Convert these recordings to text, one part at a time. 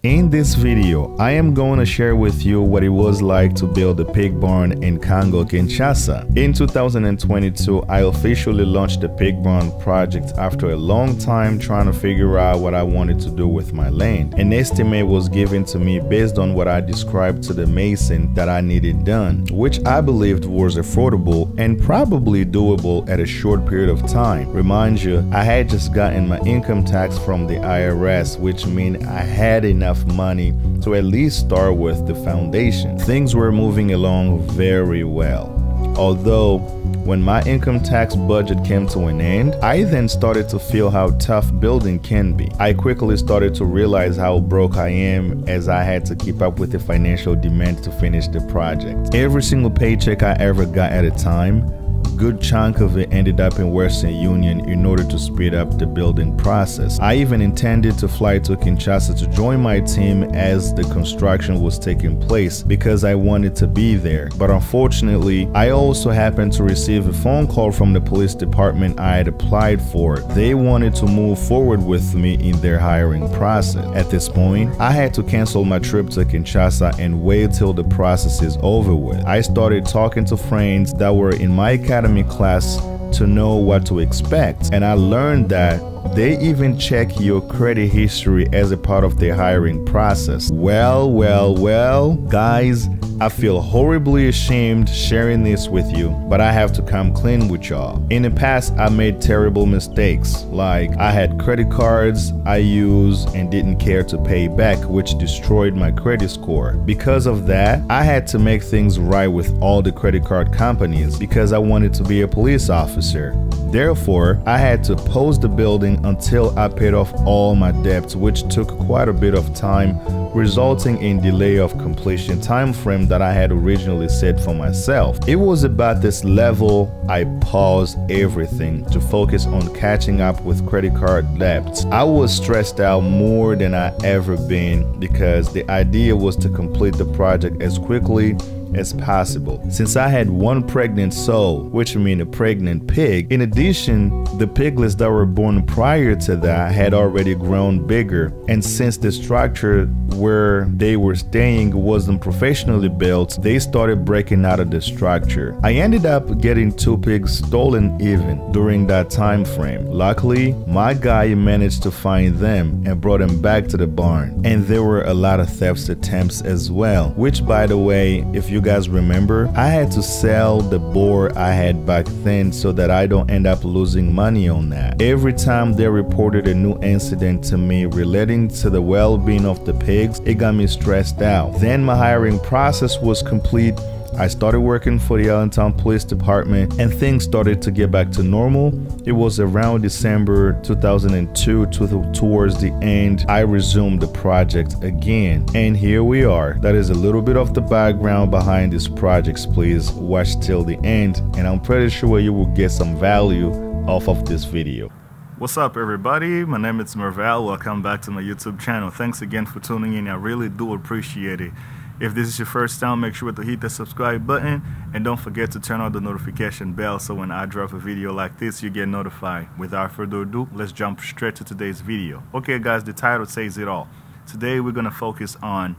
In this video, I am going to share with you what it was like to build a pig barn in Congo, Kinshasa. In 2022, I officially launched the pig barn project after a long time trying to figure out what I wanted to do with my land. An estimate was given to me based on what I described to the mason that I needed done, which I believed was affordable and probably doable at a short period of time. Remind you, I had just gotten my income tax from the IRS, which meant I had enough money to at least start with the foundation. Things were moving along very well. Although, when my income tax budget came to an end, I then started to feel how tough building can be. I quickly started to realize how broke I am, as I had to keep up with the financial demand to finish the project. Every single paycheck I ever got at a time, good chunk of it ended up in Western Union in order to speed up the building process. I even intended to fly to Kinshasa to join my team as the construction was taking place because I wanted to be there. But unfortunately, I also happened to receive a phone call from the police department I had applied for. They wanted to move forward with me in their hiring process. At this point, I had to cancel my trip to Kinshasa and wait till the process is over with. I started talking to friends that were in my academy class to know what to expect, and I learned that they even check your credit history as a part of their hiring process. Well, guys, I feel horribly ashamed sharing this with you, but I have to come clean with y'all. In the past, I made terrible mistakes, like I had credit cards I used and didn't care to pay back, which destroyed my credit score. Because of that, I had to make things right with all the credit card companies because I wanted to be a police officer. Therefore, I had to pause the building until I paid off all my debts, which took quite a bit of time, resulting in delay of completion time frame that I had originally set for myself. It was about this level I paused everything to focus on catching up with credit card debts. I was stressed out more than I ever been because the idea was to complete the project as quickly as possible. Since I had one pregnant soul, which means a pregnant pig, in addition, the piglets that were born prior to that had already grown bigger, and since the structure where they were staying wasn't professionally built, they started breaking out of the structure. I ended up getting 2 pigs stolen even during that time frame. Luckily, my guy managed to find them and brought them back to the barn, and there were a lot of theft attempts as well, which, by the way, if you guys remember, I had to sell the boar I had back then so that I don't end up losing money on that. Every time they reported a new incident to me relating to the well-being of the pigs, it got me stressed out. Then my hiring process was complete. I started working for the Allentown Police Department and things started to get back to normal. It was around December 2002 towards the end, I resumed the project again. And here we are. That is a little bit of the background behind these projects. Please watch till the end and I'm pretty sure you will get some value off of this video. What's up everybody, my name is Merval. Welcome back to my YouTube channel. Thanks again for tuning in. I really do appreciate it. If this is your first time, make sure to hit the subscribe button and don't forget to turn on the notification bell so when I drop a video like this you get notified. Without further ado, let's jump straight to today's video. Okay guys, the title says it all. Today we're going to focus on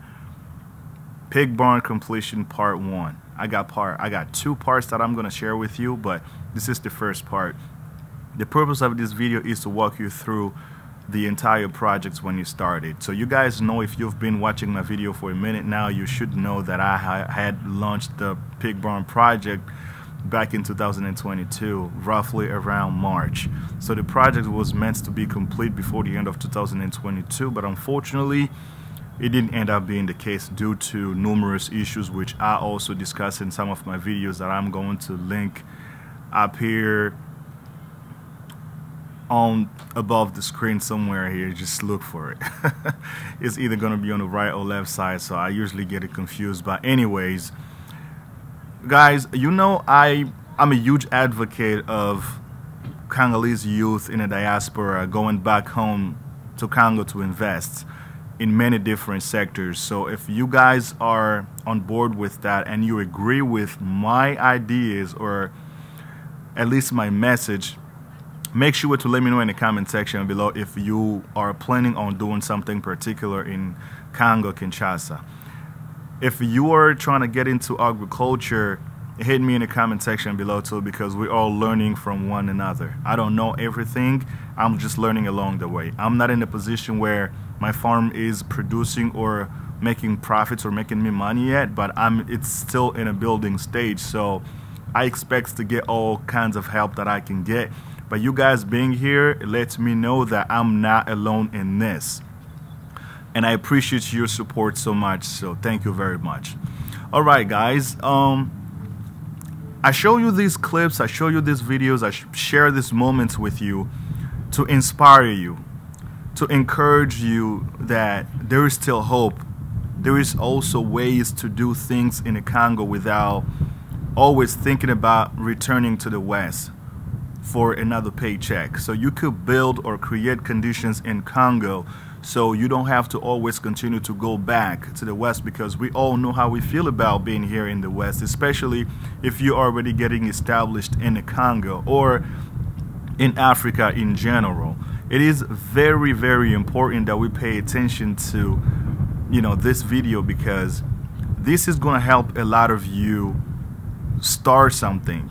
pig barn completion part 1. I got 2 parts that I'm going to share with you, but this is the first part. The purpose of this video is to walk you through the entire project when you started. So you guys know, if you've been watching my video for a minute now, you should know that I had launched the pig barn project back in 2022, roughly around March. So the project was meant to be complete before the end of 2022, but unfortunately it didn't end up being the case due to numerous issues, which I also discuss in some of my videos that I'm going to link up here on above the screen somewhere here. Just look for it. It's either going to be on the right or left side, so I usually get it confused. But anyways, guys, you know I'm a huge advocate of Congolese youth in the diaspora going back home to Congo to invest in many different sectors. So if you guys are on board with that and you agree with my ideas, or at least my message, make sure to let me know in the comment section below if you are planning on doing something particular in Congo, Kinshasa. If you are trying to get into agriculture, hit me in the comment section below too, because we're all learning from one another. I don't know everything. I'm just learning along the way. I'm not in a position where my farm is producing or making profits or making me money yet, but it's still in a building stage. So I expect to get all kinds of help that I can get. But you guys being here, it lets me know that I'm not alone in this. And I appreciate your support so much. So thank you very much. All right, guys. I show you these clips, I show you these videos, I share these moments with you to inspire you, to encourage you that there is still hope. There is also ways to do things in the Congo without always thinking about returning to the West for another paycheck. So you could build or create conditions in Congo so you don't have to always continue to go back to the West, because we all know how we feel about being here in the West, especially if you're already getting established in the Congo or in Africa in general. It is very, very important that we pay attention to, this video, because this is going to help a lot of you start something.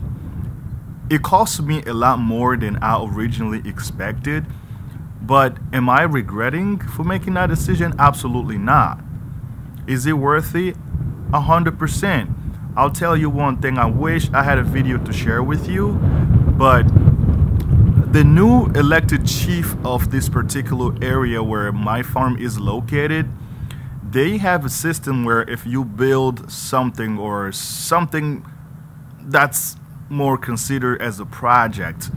It cost me a lot more than I originally expected. But am I regretting for making that decision? Absolutely not. Is it worth it? 100%. I'll tell you one thing. I wish I had a video to share with you, but the new elected chief of this particular area where my farm is located, they have a system where if you build something or something that's more considered as a project,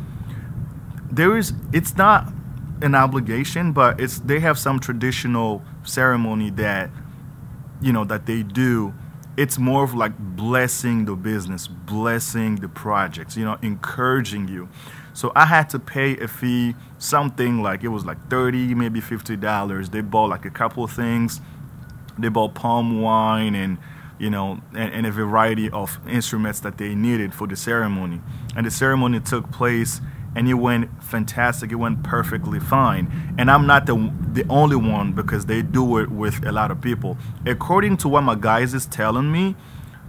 it's not an obligation, but they have some traditional ceremony that that they do. It's more of like blessing the business, blessing the projects, encouraging you. So I had to pay a fee, something like, it was like $30, maybe $50. They bought like a couple of things. They bought palm wine and and a variety of instruments that they needed for the ceremony. And the ceremony took place, and it went fantastic. It went perfectly fine. And I'm not the only one, because they do it with a lot of people. According to what my guys is telling me,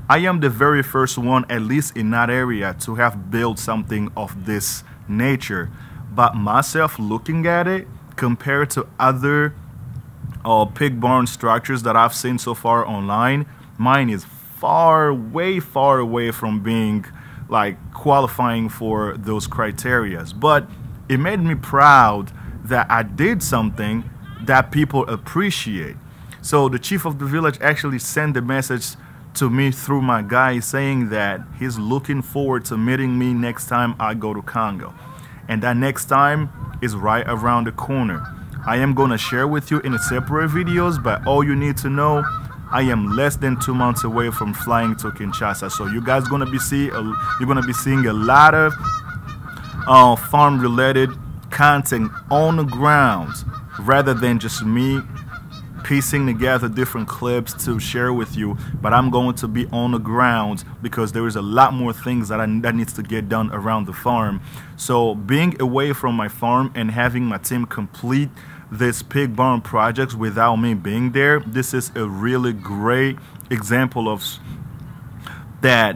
I am the very first one, at least in that area, to have built something of this nature. But myself looking at it, compared to other pig barn structures that I've seen so far online, mine is way far away from being like qualifying for those criterias. But it made me proud that I did something that people appreciate. So the chief of the village actually sent a message to me through my guy saying that he's looking forward to meeting me next time I go to Congo. And that next time is right around the corner. I am going to share with you in a separate videos, but all you need to know, I am less than 2 months away from flying to Kinshasa. So you guys gonna be seeing a lot of farm related content on the ground, rather than just me piecing together different clips to share with you. But I'm going to be on the ground, because there is a lot more things that needs to get done around the farm. So being away from my farm and having my team complete this pig barn projects without me being there, this is a really great example of that.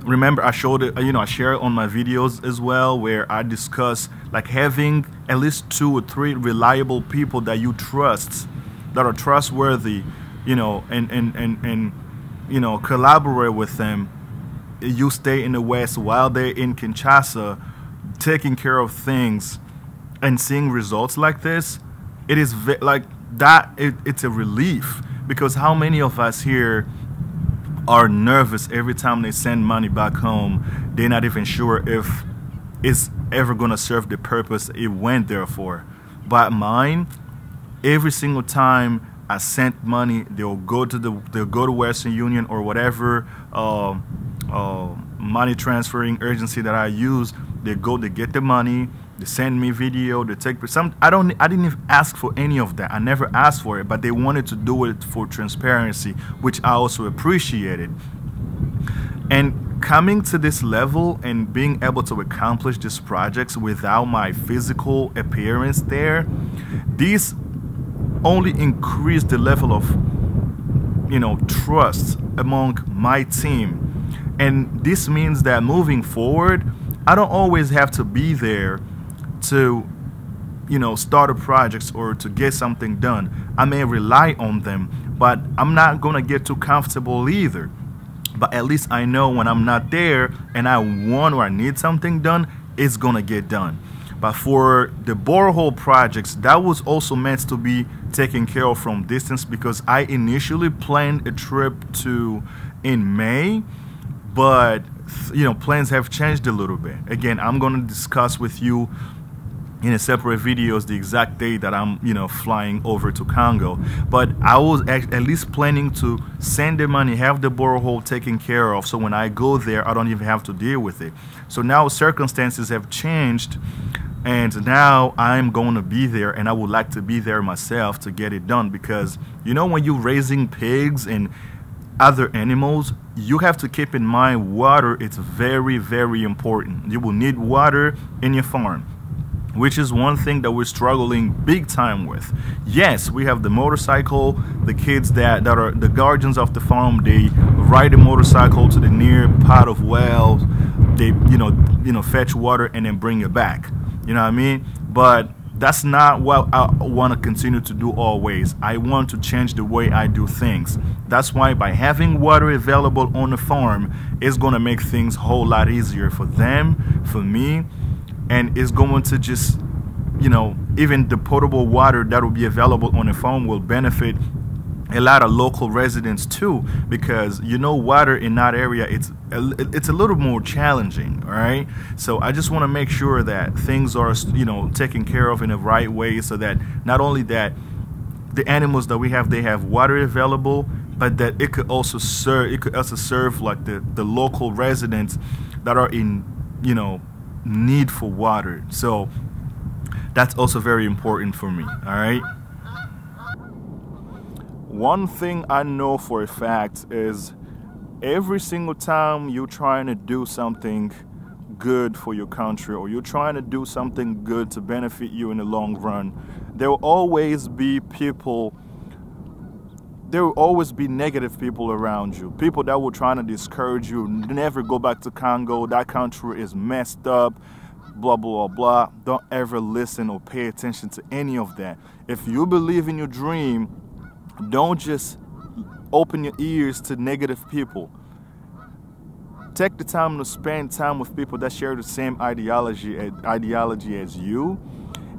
Remember, I showed it, I share it on my videos as well, where I discuss like having at least 2 or 3 reliable people that you trust, that are trustworthy, and collaborate with them. You stay in the West while they're in Kinshasa, taking care of things and seeing results like this. It is like that. It's a relief, because how many of us here are nervous every time they send money back home? They're not even sure if it's ever gonna serve the purpose it went there for. But mine, every single time I sent money, they'll go to Western Union or whatever money transferring agency that I use. They get the money. They send me video. They take some. I didn't even ask for any of that. I never asked for it, but they wanted to do it for transparency, which I also appreciated. And coming to this level and being able to accomplish these projects without my physical appearance there, these only increase the level of, trust among my team. And this means that moving forward, I don't always have to be there to, start a project or to get something done. I may rely on them, but I'm not going to get too comfortable either. But at least I know when I'm not there and I want or I need something done, it's going to get done. But for the borehole projects, that was also meant to be taken care of from distance, because I initially planned a trip to in May, but plans have changed a little bit. Again, I'm going to discuss with you in a separate videos the exact date that I'm flying over to Congo. But I was at least planning to send the money, have the borehole taken care of, so when I go there I don't even have to deal with it. So now circumstances have changed, and now I'm going to be there, and I would like to be there myself to get it done, because when you're raising pigs and other animals, you have to keep in mind water. It's very, very important. You will need water in your farm, which is one thing that we're struggling big time with. Yes, we have the motorcycle, the kids that are the guardians of the farm, they ride a motorcycle to the near pot of wells, they fetch water and then bring it back. You know what I mean? But that's not what I want to continue to do always. I want to change the way I do things. That's why by having water available on the farm, it's going to make things a whole lot easier for them, for me, and it's going to just, even the potable water that will be available on the farm will benefit a lot of local residents too, because water in that area, it's a little more challenging. All right, so I just want to make sure that things are taken care of in the right way, so that not only that the animals that we have, they have water available, but that it could also serve like the local residents that are in need for water. So that's also very important for me. All right, one thing I know for a fact is every single time you're trying to do something good for your country, or you're trying to do something good to benefit you in the long run, there will always be negative people around you, people that will try to discourage you. Never go back to Congo, that country is messed up, blah blah blah. Don't ever listen or pay attention to any of that. If you believe in your dream, don't just open your ears to negative people. Take the time to spend time with people that share the same ideology as you,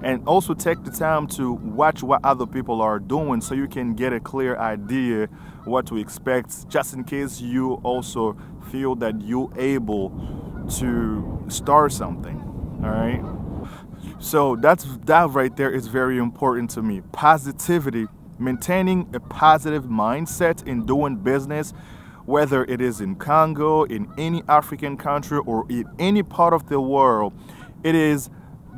and also take the time to watch what other people are doing, so you can get a clear idea what to expect, just in case you also feel that you're able to start something. All right, so that right there is very important to me. Positivity, maintaining a positive mindset in doing business, whether it is in Congo, in any African country, or in any part of the world, it is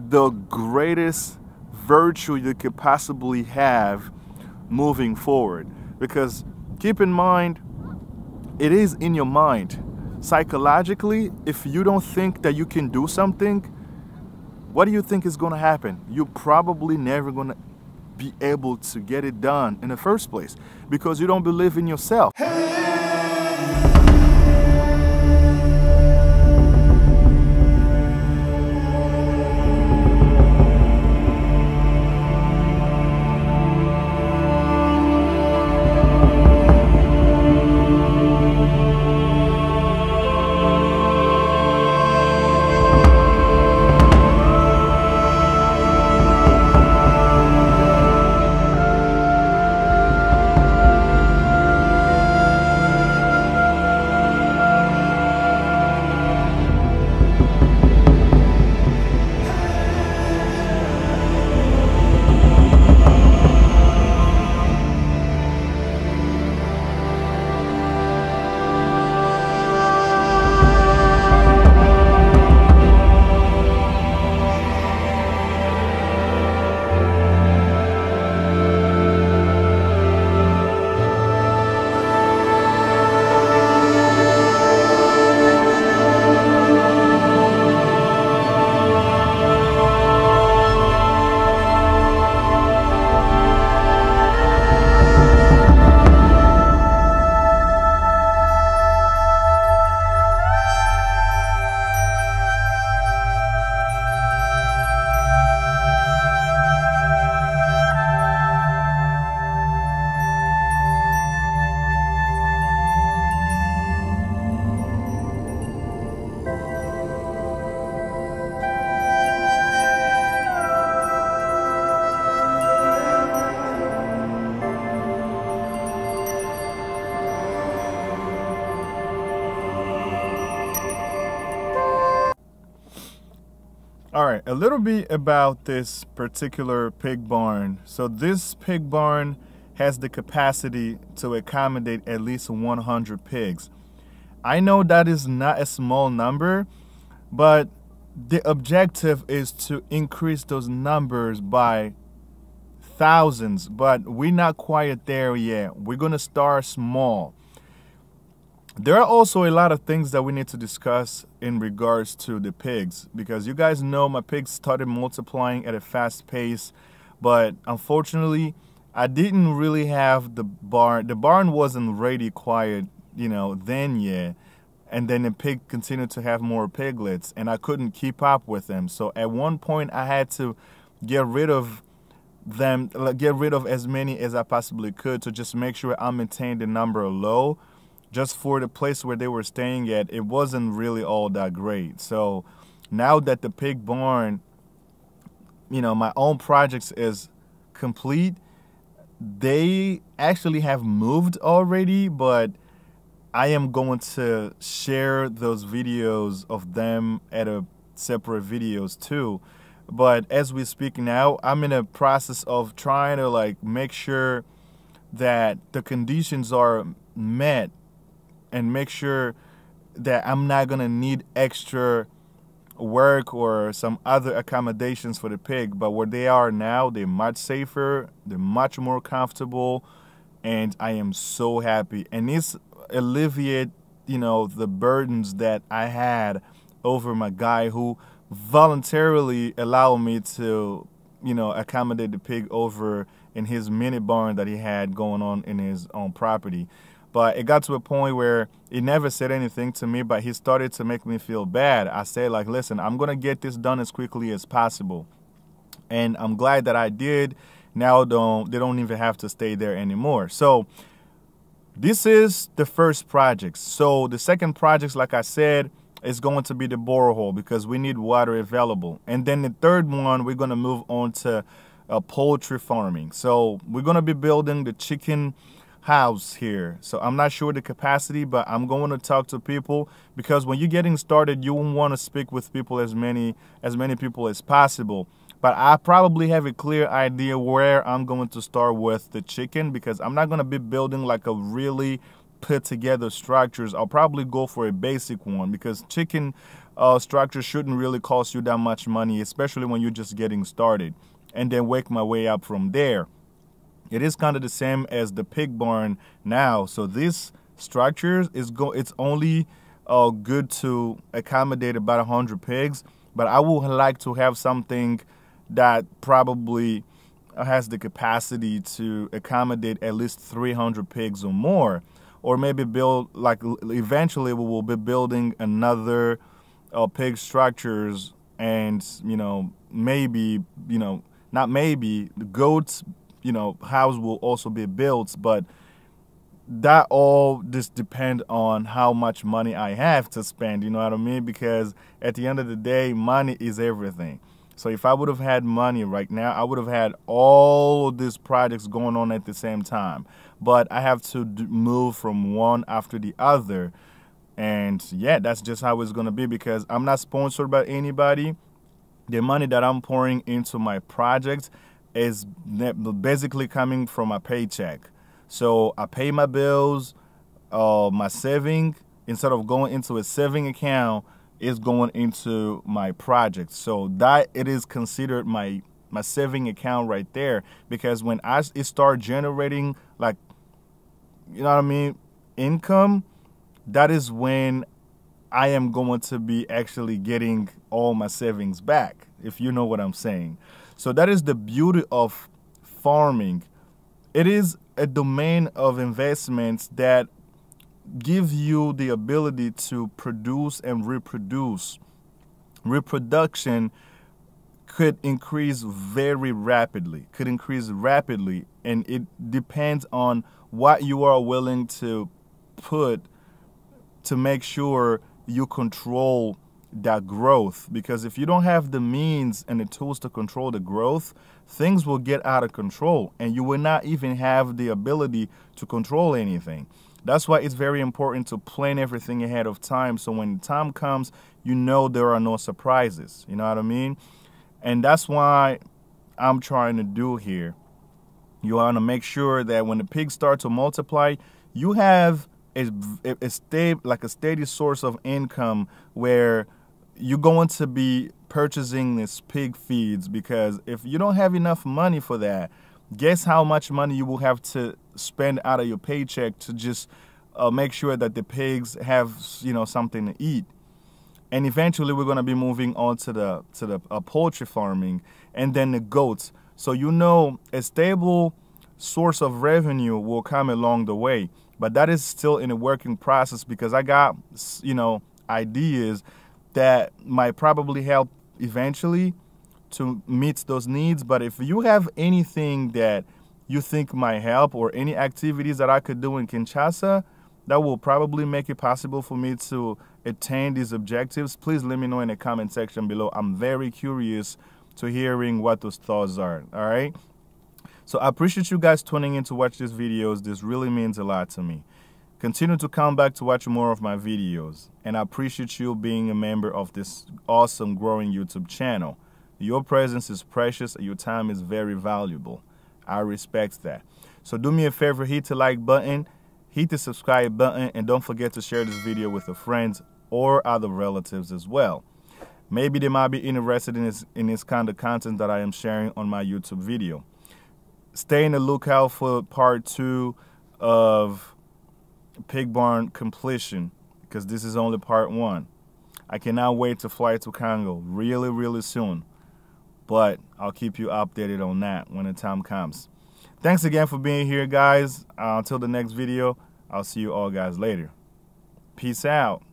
the greatest virtue you could possibly have moving forward. Because keep in mind, it is in your mind. Psychologically, if you don't think that you can do something, what do you think is going to happen? You're probably never going to be able to get it done in the first place, because you don't believe in yourself. A little bit about this particular pig barn. So this pig barn has the capacity to accommodate at least 100 pigs. I know that is not a small number, but the objective is to increase those numbers by thousands, but we're not quite there yet. We're going to start small. There are also a lot of things that we need to discuss in regards to the pigs, because you guys know my pigs started multiplying at a fast pace, but unfortunately I didn't really have the barn. The barn wasn't ready quite, then yet. And then the pig continued to have more piglets, and I couldn't keep up with them. So at one point I had to get rid of them, get rid of as many as I possibly could to just make sure I maintained the number low. Just for the place where they were staying at, it wasn't really all that great. So now that the pig barn, my own projects is complete, they actually have moved already, but I am going to share those videos of them at a separate videos too. But as we speak now, I'm in a process of trying to make sure that the conditions are met and make sure that I'm not going to need extra work or some other accommodations for the pig. But where they are now, they're much safer, they're much more comfortable, and I am so happy. And it's alleviate, the burdens that I had over my guy who voluntarily allowed me to, accommodate the pig over in his mini barn that he had going on in his own property. But it got to a point where he never said anything to me, but he started to make me feel bad. I said, listen, I'm going to get this done as quickly as possible. And I'm glad that I did. Now they don't even have to stay there anymore. So this is the first project. So the second project, like I said, is going to be the borehole because we need water available. And then the third one, we're going to move on to poultry farming. So we're going to be building the chicken house here. So I'm not sure the capacity, but I'm going to talk to people, because when you're getting started, you want to speak with people, as many people as possible. But I probably have a clear idea where I'm going to start with the chicken, because I'm not going to be building a really put together structures. I'll probably go for a basic one, because chicken structure shouldn't really cost you that much money, especially when you're just getting started, and then work my way up from there. It is kind of the same as the pig barn now. So this structures it's only good to accommodate about 100 pigs, but I would like to have something that probably has the capacity to accommodate at least 300 pigs or more, or maybe build eventually we will be building another pig structures, and maybe not maybe the goats house will also be built, but that all just depend on how much money I have to spend, you know what I mean? Because at the end of the day, money is everything. So if I would have had money right now, I would have had all of these projects going on at the same time. But I have to move from one after the other. And yeah, that's just how it's going to be, because I'm not sponsored by anybody. The money that I'm pouring into my projects is basically coming from my paycheck. So I pay my bills, my saving, instead of going into a saving account, is going into my project. So that it is considered my saving account right there, because when it start generating income, that is when I am going to be actually getting all my savings back, if you know what I'm saying. So that is the beauty of farming. It is a domain of investments that give you the ability to produce and reproduce. Reproduction could increase very rapidly, and it depends on what you are willing to put to make sure you control that growth. Because if you don't have the means and the tools to control the growth, things will get out of control, and you will not even have the ability to control anything. That's why it's very important to plan everything ahead of time, so when the time comes, there are no surprises. You know what I mean? And that's why I'm trying to do here. You want to make sure that when the pigs start to multiply, you have a steady source of income where you're going to be purchasing these pig feeds, because if you don't have enough money for that, guess how much money you will have to spend out of your paycheck to just make sure that the pigs have, you know, something to eat. And eventually we're going to be moving on to the poultry farming and then the goats. So, you know, a stable source of revenue will come along the way. But that is still in a working process, because I got, you know, ideas that might probably help eventually to meet those needs. But if you have anything that you think might help, or any activities that I could do in Kinshasa that will probably make it possible for me to attain these objectives, please let me know in the comment section below. I'm very curious to hearing what those thoughts are. All right. So I appreciate you guys tuning in to watch these videos. This really means a lot to me. Continue to come back to watch more of my videos. And I appreciate you being a member of this awesome growing YouTube channel. Your presence is precious and your time is very valuable. I respect that. So do me a favor, hit the like button, hit the subscribe button, and don't forget to share this video with your friends or other relatives as well. Maybe they might be interested in this kind of content that I am sharing on my YouTube video. Stay in the lookout for part 2 of Pig Barn completion, because this is only part 1. I cannot wait to fly to Congo really, really soon. But I'll keep you updated on that when the time comes. Thanks again for being here, guys. Until the next video, I'll see you all guys later. Peace out.